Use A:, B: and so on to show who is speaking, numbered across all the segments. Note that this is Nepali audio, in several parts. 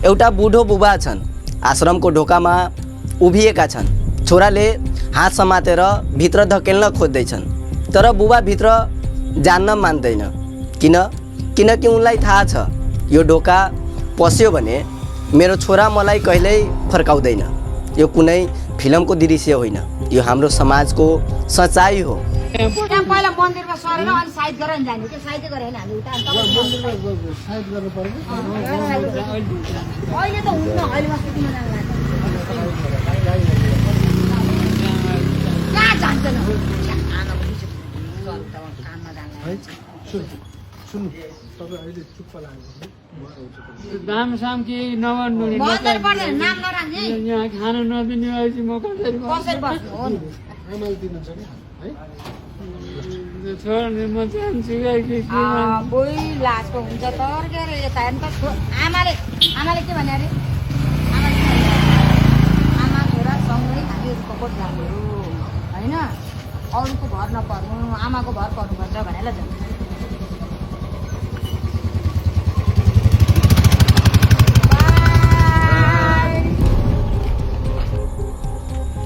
A: एउटा बुढो बुबा छन् आश्रमको ढोकामा उभिएका छन्। छोराले हात समातेर भित्र धकेल्न खोज्दैछन् तर बुबा भित्र जान्न मान्दैन। किनकि उनलाई थाहा छ यो ढोका पस्यो भने मेरो छोरा मलाई कहिल्यै फर्काउँदैन। यो कुनै फिल्मको दृश्य होइन, यो हाम्रो समाजको सच्चाइ हो।
B: पहिला मन्दिरमा सरेर अनि साइड गरेर जाने त्यो साइड गरेर हैन हामी उता
C: साइड गर्नु पर्यो।
B: अहिले त हुन्न, अहिले मस्तिमा जानु लाग्छ। कहाँ जान्छन् आमाको बिचमा काममा जान्छ।
C: सुन्नु तपाईँ अहिले चुप्प लाग्नु
D: दाम साम के नभन्नु नि
B: मन्दिर पर्दैन नाम नराख्ने
D: यहाँ खान नदिने भएपछि म कसरी
B: कसरी बस्नु हो नि
C: आमाले दिनुहुन्छ नि है
D: छोड्ने म चाहन्छु कि
B: बोइ लाजको हुन्छ तर के अरे यता हेर्नु त आमाले के भने अरे आमा छोरा सँगै हामी कपट जानु होइन अरूको भर नपर्नु आमाको भर पर्नुपर्छ भनेर जान्छ।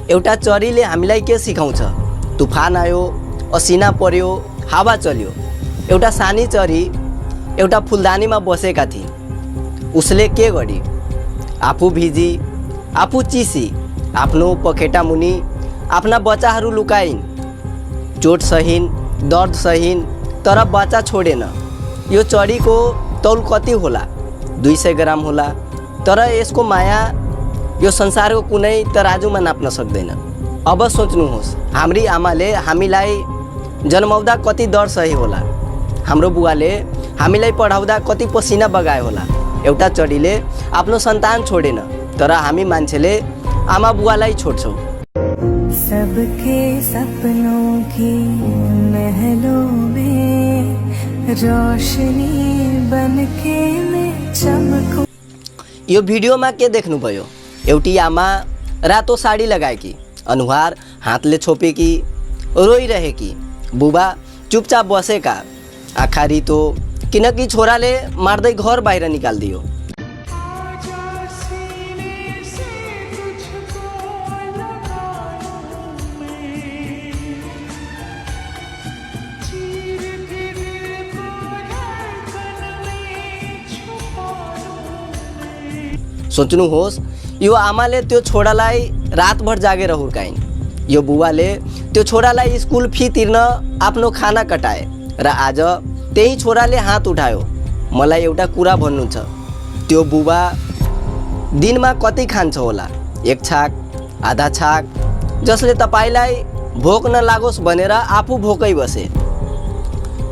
A: एउटा चरीले हामीलाई के सिकाउँछ? तुफान आयो, असिना पर्यो, हावा चल्यो। एउटा सानी चरी एउटा फुलदानीमा बसेका थिए। उसले के गरी? आफू भिजी, आफू चिसी, आफ्नो पखेटा मुनि आफ्ना बच्चाहरू लुकाइन्। चोट सहिन्, दर्द सहिन्, तर बच्चा छोडेन। यो चरीको तौल कति होला? 200 ग्राम होला, तर यसको माया यो संसारको कुनै तराजुमा नाप्न सक्दैन। अब सोच्नुहोस्, हाम्री आमाले हामीलाई जन्माउँदा कति दर्द सही होला, हाम्रो बुवाले हामीलाई पढाउँदा कति पसिना बगाए होला। एउटा चरीले आफ्नो सन्तान छोडेन, तर हामी मान्छेले आमा बुवालाई छोड्छौँ।
E: सबके सपनों की महलों में रोशनी बनके मैं चमकूं।
A: यो भिडियोमा के देख्नुभयो? एउटी आमा रातो साडी लगाएकी, अनुहार हातले छोपेकी, रोइरहेकी। बुबा चुपचाप बसेका, आँखा रितो, किनकि छोराले मार्दै घर बाहिर निकालिदियो। सोच्नुहोस्, यो आमाले त्यो छोरालाई रातभर जागेर हुर्काइन्। यो बुबाले त्यो छोरालाई स्कुल फी तिर्न आफ्नो खाना कटाए र आज त्यही छोराले हात उठायो। मलाई एउटा कुरा भन्नु छ, त्यो बुबा दिनमा कति खान्छ होला? 1 छाक, आधा छाक, जसले तपाईँलाई भोक नलागोस् भनेर आफू भोकै बसे।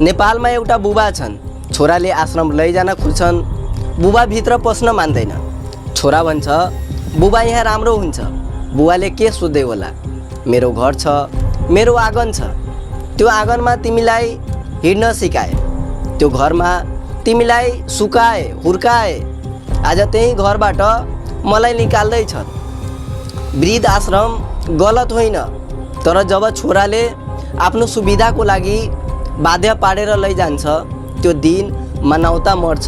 A: नेपालमा एउटा बुबा छन्, छोराले आश्रम लैजान खोज्छन्, बुबा भित्र पस्न मान्दैन। छोरा भन्छ बुबा यहाँ राम्रो हुन्छ। बुवाले के सोध्दै होला? मेरो घर छ, मेरो आँगन छ, त्यो आँगनमा तिमीलाई हिँड्न सिकाए, त्यो घरमा तिमीलाई सुकाए, हुर्काए। आज त्यही घरबाट मलाई निकाल्दैछ। वृद्ध आश्रम गलत होइन, तर जब छोराले आफ्नो सुविधाको लागि बाध्य पारेर लैजान्छ, त्यो दिन मानवता मर्छ।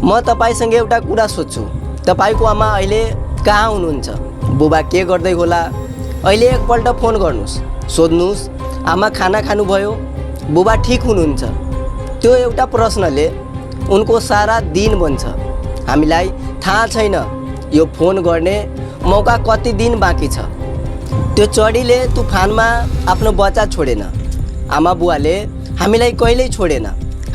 A: म तपाईँसँग एउटा कुरा सोध्छु, तपाईँको आमा अहिले कहाँ हुनुहुन्छ? बुबा के गर्दै होला? अहिले एकपल्ट फोन गर्नुहोस्, सोध्नुहोस् आमा खाना खानुभयो, बुबा ठिक हुनुहुन्छ? त्यो एउटा प्रश्नले उनको सारा दिन बन्छ। हामीलाई थाहा छैन यो फोन गर्ने मौका कति दिन बाँकी छ। त्यो चढीले तुफानमा आफ्नो बच्चा छोडेन, आमा बुवाले हामीलाई कहिल्यै छोडेन,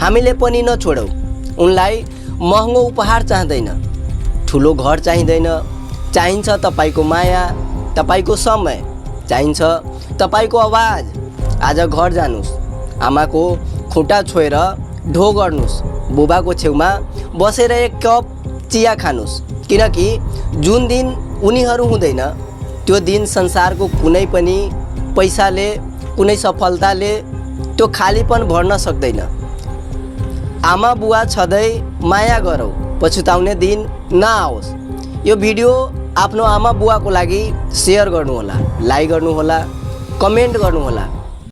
A: हामीले पनि नछोडौँ। उनलाई महँगो उपहार चाहँदैन, ठुलो घर चाहिँदैन, चाहिन्छ तपाईँको माया, तपाईँको समय, चाहिन्छ तपाईँको आवाज। आज घर जानुहोस्, आमाको खुट्टा छोएर ढो गर्नुहोस्, बुबाको छेउमा बसेर 1 कप चिया खानुहोस्, किनकि जुन दिन उनीहरू हुँदैन त्यो दिन संसारको कुनै पनि पैसाले, कुनै सफलताले त्यो खालीपन भर्न सक्दैन। आमा बुवा छँदै माया गरौँ, पछुताउने दिन नआओस्। यो भिडियो आफ्नो आमा बुवाको लागि सेयर गर्नुहोला, लाइक गर्नुहोला, कमेन्ट गर्नुहोला।